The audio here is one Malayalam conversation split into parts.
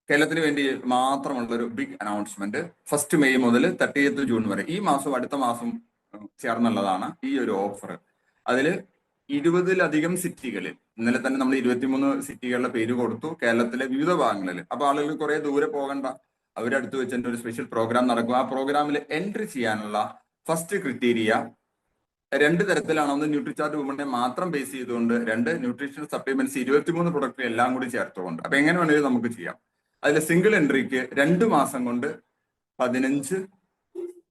കേരളത്തിന് വേണ്ടി മാത്രമുള്ള ഒരു ബിഗ് അനൗൺസ്മെന്റ് 1 മെയ് മുതൽ 30 ജൂൺ വരെ ഈ മാസം അടുത്ത മാസം ചേർന്നുള്ളതാണ് ഈ ഒരു ഓഫർ. അതിൽ 20-ലധികം സിറ്റികളിൽ ഇന്നലെ തന്നെ നമ്മൾ 23 സിറ്റികളുടെ പേര് കൊടുത്തു കേരളത്തിലെ വിവിധ ഭാഗങ്ങളിൽ. അപ്പൊ ആളുകൾ കുറെ ദൂരെ പോകണ്ട, അവരടുത്ത് വെച്ച് തന്നെ ഒരു സ്പെഷ്യൽ പ്രോഗ്രാം നടക്കും. ആ പ്രോഗ്രാമിൽ എൻട്രി ചെയ്യാനുള്ള ഫസ്റ്റ് ക്രിറ്റീരിയ 2 തരത്തിലാണ്. ഒന്ന് ന്യൂട്രിചാർട്ട് വുമനെ മാത്രം ബേസ് ചെയ്തുകൊണ്ട്, 2 ന്യൂട്രീഷണൽ സപ്ലിമെന്റ്സ് 23 പ്രൊഡക്റ്റ് എല്ലാം കൂടി ചേർത്തുകൊണ്ട്. അപ്പൊ എങ്ങനെ വേണമെങ്കിലും നമുക്ക് ചെയ്യാം. അതിൽ സിംഗിൾ എൻട്രിക്ക് 2 മാസം കൊണ്ട് 15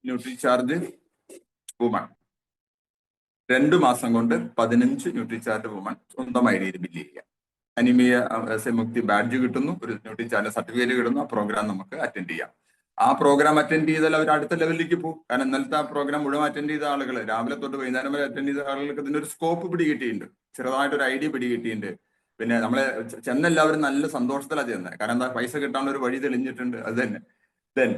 ന്യൂട്രിചാർജ് വുമൺ, 2 മാസം കൊണ്ട് 15 ന്യൂട്രിചാർട്ട് വുമൺ സ്വന്തം ഐഡിയയിൽ ബില്ല് ചെയ്യുക. അനിമിയ മുക്തി ബാഡ്ജ് കിട്ടുന്നു, ഒരു ന്യൂട്രിചാർട്ട് സർട്ടിഫിക്കറ്റ് കിട്ടുന്നു. ആ പ്രോഗ്രാം നമുക്ക് അറ്റൻഡ് ചെയ്യാം. ആ പ്രോഗ്രാം അറ്റൻഡ് ചെയ്താൽ അവർ അടുത്ത ലെവലിലേക്ക് പോകും. കാരണം ഇന്നലത്തെ ആ പ്രോഗ്രാം മുഴുവൻ അറ്റൻഡ് ചെയ്ത ആളുകൾ, രാവിലെ തൊട്ട് വൈകുന്നേരം വരെ അറ്റൻഡ് ചെയ്ത ആളുകൾക്ക് ഇതിന്റെ ഒരു സ്കോപ്പ് പിടികിട്ടിയിട്ടുണ്ട്, ചെറുതായിട്ടൊരു ഐഡിയ പിടികിട്ടിയിട്ടുണ്ട്. പിന്നെ നമ്മളെ ചെന്നെല്ലാവരും നല്ല സന്തോഷത്തിലാണ് ചെയ്യുന്നത്. കാരണം എന്താ, പൈസ കിട്ടാനുള്ള ഒരു വഴി തെളിഞ്ഞിട്ടുണ്ട്. അത് തന്നെ. ദെൻ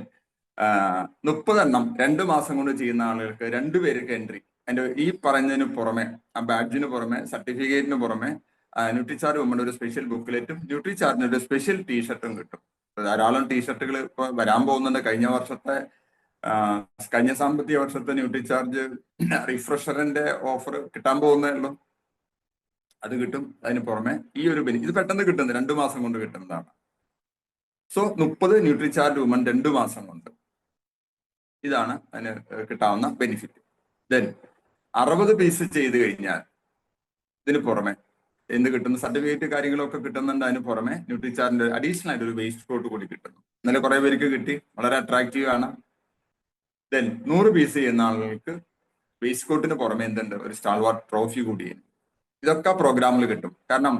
30 എണ്ണം 2 മാസം കൊണ്ട് ചെയ്യുന്ന ആളുകൾക്ക് 2 പേർക്ക് എൻട്രി. അതിന്റെ ഈ പറഞ്ഞതിന് പുറമെ, ആ ബാഡ്ജിന് പുറമെ, സർട്ടിഫിക്കറ്റിന് പുറമെ ന്യൂട്രിചാർട്ട് വുമൺ ഒരു സ്പെഷ്യൽ ബുക്ക്ലെറ്റും ന്യൂട്രിചാർട്ടിന് ഒരു സ്പെഷ്യൽ ടീഷർട്ടും കിട്ടും. ധാരാളം ടീഷർട്ടുകൾ ഇപ്പൊ വരാൻ പോകുന്നുണ്ട്. കഴിഞ്ഞ സാമ്പത്തിക വർഷത്തെ ന്യൂട്രിചാർജ് റിഫ്രഷറിന്റെ ഓഫർ കിട്ടാൻ പോകുന്നേ ഉള്ളൂ. അത് കിട്ടും. അതിന് പുറമെ ഈ ഒരു ഇത് പെട്ടെന്ന് കിട്ടുന്നത് 2 മാസം കൊണ്ട് കിട്ടുന്നതാണ്. സോ 30 ന്യൂട്രിചാർട്ട് വുമൺ 2 മാസം കൊണ്ട്, ഇതാണ് അതിന് കിട്ടാവുന്ന ബെനിഫിറ്റ്. ദെൻ 60 പീസ് ചെയ്ത് കഴിഞ്ഞാൽ ഇതിന് പുറമെ എന്ത് കിട്ടുന്നു, സർട്ടിഫിക്കറ്റ് കാര്യങ്ങളൊക്കെ കിട്ടുന്നുണ്ട്. അതിന് പുറമെ ന്യൂട്രിചാർട്ടിന്റെ അഡീഷണൽ ആയിട്ട് ഒരു വേസ്റ്റ് കോട്ട് കൂടി കിട്ടുന്നു. ഇന്നലെ കുറെ പേർക്ക് കിട്ടി, വളരെ അട്രാക്റ്റീവ് ആണ്. ദെൻ 100 പീസ് ചെയ്യുന്ന ആളുകൾക്ക് വേസ്റ്റ് കോട്ടിന് പുറമെ എന്തുണ്ട്, ഒരു സ്റ്റാൾവാർട്ട് ട്രോഫി കൂടി. ഇതൊക്കെ പ്രോഗ്രാമിൽ കിട്ടും. കാരണം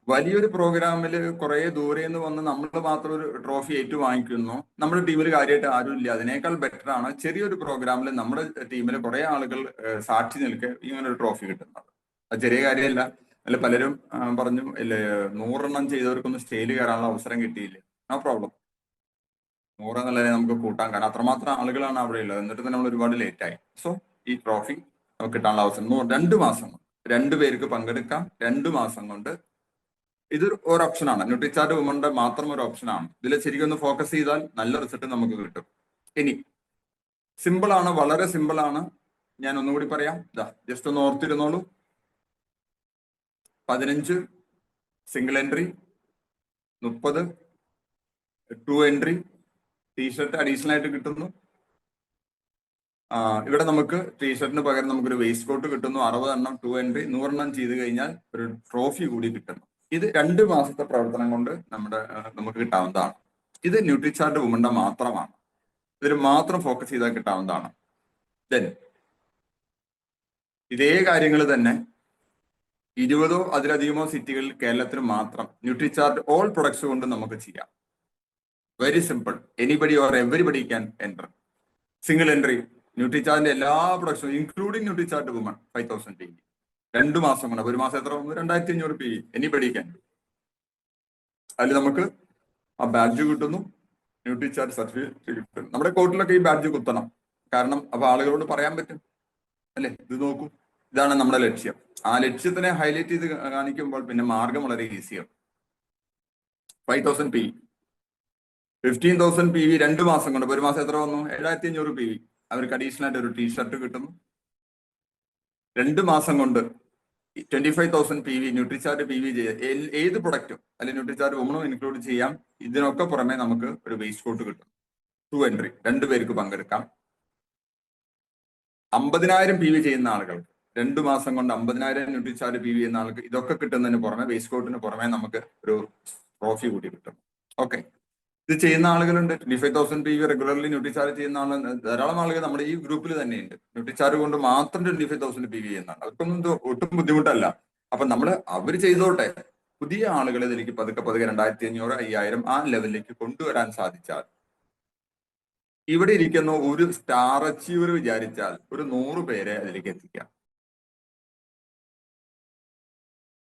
വലിയൊരു പ്രോഗ്രാമിൽ കുറെ ദൂരെ നിന്ന് വന്ന് നമ്മൾ മാത്രം ഒരു ട്രോഫി ഏറ്റുവാങ്ങിക്കുന്നു, നമ്മുടെ ടീമിൽ കാര്യമായിട്ട് ആരും ഇല്ല. അതിനേക്കാൾ ബെറ്റർ ആണ് ചെറിയൊരു പ്രോഗ്രാമിൽ നമ്മുടെ ടീമിൽ കുറെ ആളുകൾ സാക്ഷി നിൽക്കെ ഇങ്ങനെ ഒരു ട്രോഫി കിട്ടുന്നത്. അത് ചെറിയ കാര്യമല്ല. അല്ല പലരും പറഞ്ഞു, 100 എണ്ണം ചെയ്തവർക്കൊന്നും സ്റ്റേജിൽ കയറാനുള്ള അവസരം കിട്ടിയില്ല. നോ പ്രോബ്ലം, 100 എന്നുള്ളതിനെ നമുക്ക് കൂട്ടാൻ. കാരണം അത്രമാത്രം ആളുകളാണ് അവിടെ ഉള്ളത്. എന്നിട്ട് തന്നെ നമ്മൾ ഒരുപാട് ലേറ്റ് ആയി. സോ ഈ ട്രോഫി നമുക്ക് കിട്ടാനുള്ള അവസരം 2 മാസം കൊണ്ട് 2 പേർക്ക് പങ്കെടുക്കാം. 2 മാസം കൊണ്ട്. ഇത് ഒരു ഓപ്ഷനാണ്, ന്യൂട്രിചാർട്ട് വുമന്റെ മാത്രം ഒരു ഓപ്ഷനാണ്. ഇതിൽ ശരിക്കും ഒന്ന് ഫോക്കസ് ചെയ്താൽ നല്ല റിസൾട്ട് നമുക്ക് കിട്ടും. ഇനി സിമ്പിൾ ആണ്, വളരെ സിമ്പിൾ ആണ്. ഞാൻ ഒന്നുകൂടി പറയാം. ജസ്റ്റ് ഒന്ന് ഓർത്തിരുന്നോളൂ. 15 single entry, 30 2 entry, T shirt additional ആയിട്ട് കിട്ടുന്നു. ഇവിടെ നമുക്ക് ടീഷർട്ടിന് പകരം നമുക്കൊരു വേസ്റ്റ് കോട്ട് കിട്ടുന്നു. 60 എണ്ണം 2 എൻട്രി, 100 എണ്ണം ചെയ്ത് കഴിഞ്ഞാൽ ഒരു ട്രോഫി കൂടി കിട്ടുന്നു. ഇത് 2 മാസത്തെ പ്രവർത്തനം കൊണ്ട് നമുക്ക് കിട്ടാവുന്നതാണ്. ഇത് ന്യൂട്രിചാർട്ട് വുമന്റെ മാത്രമാണ്. ഇതിൽ മാത്രം ഫോക്കസ് ചെയ്താൽ കിട്ടാവുന്നതാണ്. ദെൻ ഇതേ കാര്യങ്ങൾ തന്നെ 20ഓ അതിലധികമോ സിറ്റികളിൽ കേരളത്തിൽ മാത്രം ന്യൂട്രിചാർട്ട് ഓൾ പ്രൊഡക്ട്സ് കൊണ്ട് നമുക്ക് ചെയ്യാം. Very simple. Anybody or everybody can enter. Single entry ന്യൂട്രിചാർട്ടിന്റെ എല്ലാ പ്രൊഡക്ട്സും ഇൻക്ലൂഡിംഗ് ന്യൂട്രിചാർട്ട് വുമൺ 5000 PV 2 മാസം കൊണ്ട്. ഒരു മാസം എത്ര വന്നു? 2500 PV. Anybody can. അതിൽ നമുക്ക് ആ ബാഡ്ജ് കിട്ടുന്നു, ന്യൂട്രിചാർട്ട് സർട്ടിഫിക്കറ്റ് കിട്ടുന്നു. നമ്മുടെ കോർട്ടിലൊക്കെ ഈ ബാഡ്ജ് കുത്തണം. കാരണം അപ്പൊ ആളുകളോട് പറയാൻ പറ്റും, അല്ലെ, ഇത് നോക്കൂ, ഇതാണ് നമ്മുടെ ലക്ഷ്യം. ആ ലക്ഷ്യത്തിനെ ഹൈലൈറ്റ് ചെയ്ത് കാണിക്കുമ്പോൾ പിന്നെ മാർഗം വളരെ ഈസിയാണ്. 5000 PV 15,000 PV 2 മാസം കൊണ്ട്. ഒരു മാസം എത്ര വന്നു? 7500 PV. അവർക്ക് അഡീഷണൽ ആയിട്ട് ഒരു ടീഷർട്ട് കിട്ടുന്നു. 2 മാസം കൊണ്ട് 25,000 PV ന്യൂട്രിചാർട്ട് PV ചെയ്യാം. ഏത് പ്രൊഡക്റ്റും അല്ലെങ്കിൽ ന്യൂട്രിചാർട്ട് വുമണും ഇൻക്ലൂഡ് ചെയ്യാം. ഇതിനൊക്കെ പുറമെ നമുക്ക് ഒരു വേസ്റ്റ് കോട്ട് കിട്ടും. 2 എൻട്രി, 2 പേർക്ക് പങ്കെടുക്കാം. 50,000 PV ചെയ്യുന്ന ആളുകൾക്ക് 2 മാസം കൊണ്ട് 50,000 ന്യൂട്രിചാർട്ട് PV ചെയ്യുന്ന ആൾക്ക് ഇതൊക്കെ കിട്ടുന്നതിന് പുറമെ വേസ്റ്റ് കോട്ടിന് പുറമെ നമുക്ക് ഒരു ട്രോഫി കൂടി കിട്ടും. ഓക്കെ, ഇത് ചെയ്യുന്ന ആളുകളുണ്ട്. 25,000 PV റെഗുലർലി ന്യൂട്രിചാർജ് ചെയ്യുന്ന ആൾ ധാരാളം ആളുകൾ നമ്മുടെ ഈ ഗ്രൂപ്പിൽ തന്നെയുണ്ട്. ന്യൂട്രിചാർജ് കൊണ്ട് മാത്രം 25,000 PV ചെയ്യുന്നതാണ്. അവർക്കൊന്നും ഒട്ടും ബുദ്ധിമുട്ടല്ല. അപ്പൊ അവർ ചെയ്തോട്ടെ. പുതിയ ആളുകളെ ഇതിലേക്ക് പതുക്കെ 2,500 5,000 ആ ലെവലിലേക്ക് കൊണ്ടുവരാൻ സാധിച്ചാൽ, ഇവിടെ ഇരിക്കുന്ന ഒരു സ്റ്റാർ അച്ചീവർ വിചാരിച്ചാൽ ഒരു 100 പേരെ അതിലേക്ക് എത്തിക്കാം.